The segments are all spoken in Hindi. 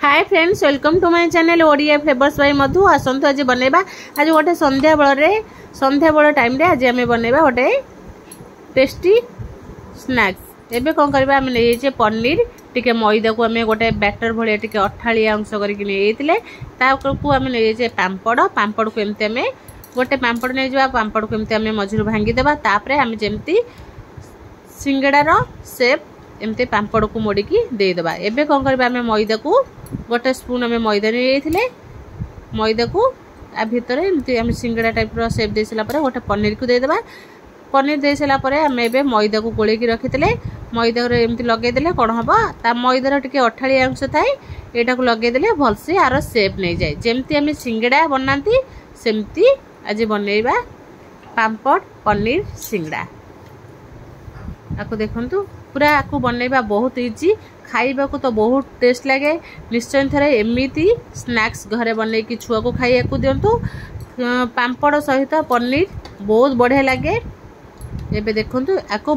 Hi friends, welcome to my channel Odia flavours by Madhu. आसंतु आज बनैबा आज गोटे संध्या बेल टाइम रे आज आम बनैबा गोटे टेस्टी स्नैक्स। एबे कौन करबा आम नै पनीर टिके मैदा को आम गोटे बैटर भाया टिके अठालिया अंश करके नै ताकू आम नै पांपड़ को एमती आम गोटे पांपड़ नै जा पांपड़ को एमती आम मझिरु भांगी देबा। तापरे आम जेमती सिंगड़ार शेप एमती पांपड़ को मोड़िकी देदेबा। एबे कौन करबा आम मैदा को गोटे स्पून आम मैदा नहीं मैदा को आ भितर एमती आम सिंगड़ा टाइप रो शेप दे सारा पर गोटे पनीर को देदेबा। पनीर दे सारा पर आम ए मैदा को गोल रखी मैदा एमती लगेदेले कौन हम ता मैदार टिके अठाड़ी अंश थाए यहाँ को लगेदेले भलसे आर शेप नहीं जाए। जमती आम सिंगड़ा बनाती सेमती आज बनैबा पांपड़ पनीर सिंगड़ा। आपको देखंतु पूरा आपको बनैबा बहुत इजी, खाइबा को तो बहुत टेस्ट लगे। निश्चय थरे एमती स्नैक्स घरे बनै कि छुआ को खाइया को दिंतु। पांपड़ सहित पनीर बहुत बढ़िया लगे। एबे देखंतु आपको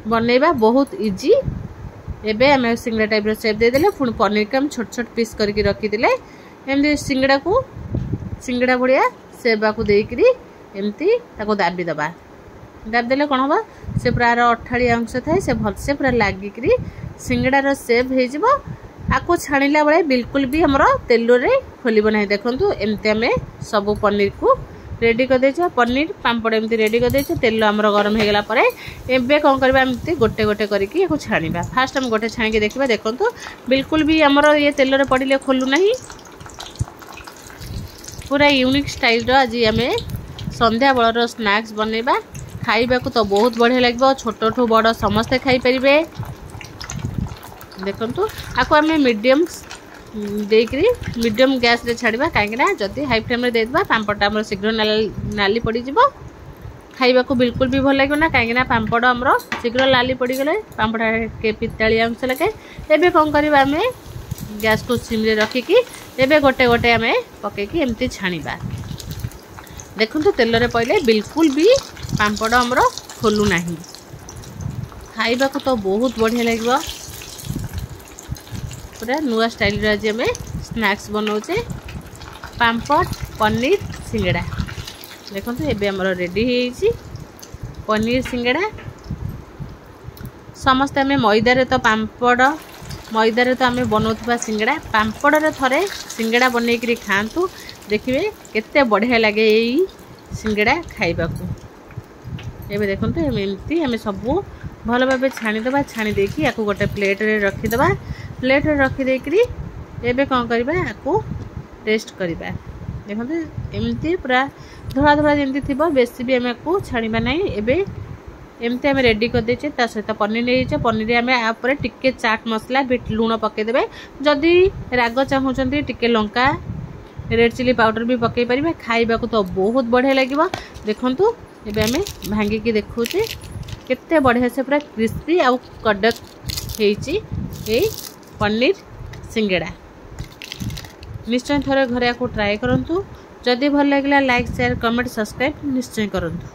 बनैबा बहुत इजी। एबे आम सिंगड़ा टाइप रो शेप दे देले पुणी पनीर को हम छोट छोट पीस करके रखी देले एमती सिंगड़ा बढ़िया सेबा को देकरी एमती ताको दाबी दबा। दाब देले कौन हम से पूरा अठाड़ी अंश थाए से भलसे पूरा लागिकी सिंगड़ार सेप हो आपको छाणिला बेले बिल्कुल भी हमर तेल रे खोलिब ना। देखंतु एमती आम सब पनीर को रेडी कर देछ। पनीर पांपड़ एमती रेडी कर देछ। तेल हमर गरम हो गला परे एबे कोन करबा एमती गोटे गोटे करके याको छाणिबा। फास्ट हम गोटे छाणी के देखबा। देखंतु बिल्कुल भी हमर ये तेल रे पड़िले खोलु नाही। पूरा यूनिक स्टाइल रो आज आम संध्या बेलर स्नैक्स बनैबा। खाइबा को तो बहुत बढ़िया लगे। छोट ठू बड़ समस्ते खाई पारे। देखंतु आपको आम मीडियम देकरी मीडियम गैस रे छाड़िबा कहीं जदि हाई फ्लेम रे देबा पांपड़टा हमर शीघ्र नाली पड़ी जिवो। खाइबा को बिल्कुल भी भल लागो ना कहीं पांपड़ हमर शीघ्र लाली पड़ी गले पांपड़ा के पिताली अंश लगे। एबे कौन करबा आम गैस को सिम रे रखिकी एबे गोटे गोटे आम पकेकी एमती छाणिबा। देखंतु तेल रे पहिले बिल्कुल भी पांपड़ हमर खोलु नाही। खाइबा को तो बहुत बढ़िया लगे। पूरा नुआ स्टाइल रे आज आम स्नैक्स बनाऊे पांपड़ पनीर सिंगड़ा। देखंतु एबे हमर रेडी हेछि पनीर सिंगड़ा। समस्त आम मैदा रे तो पांपड़ मैदा रे तो आम बनाउथबा सिंगड़ा पांपड़ रे थरे सिंगड़ा बनैकरी खांतु। देखिए केते बढ़िया लगे यही सिंगड़ा खाइबा को। एबे देखंतु एमती आम सब भल भाव छाणीदबा। छाणी देकी याको गोटे प्लेट रे रखीदबा। प्लेट रे रखी देकरी एबे कौन करबा याको टेस्ट करबा। देखंतु एमती पूरा धड़ा धड़ा जेमती थिबो बेसी भी आम को छाणीबा नाही। एबे एमती आम रेडी कर देचे। ता सहित पनीर नहीं पनीर आम आपरे टिके चाट मसला बिट लूण पके देबे। जदि राग चाहूचंती टिके लंका रेड चिली पाउडर भी पकई पारिबे। खाइबा को तो बहुत बढ़िया लगिबो। देखंतु एबे आम भांगिकी देखुचे केते बढ़िया से पूरा क्रिस्पी आउ कड़क हेची ए पनीर सिंगड़ा। निश्चय थोड़े घरे को ट्राए करंतु। जदि भल लागला लाइक शेयर कमेंट सब्सक्राइब निश्चय करंतु।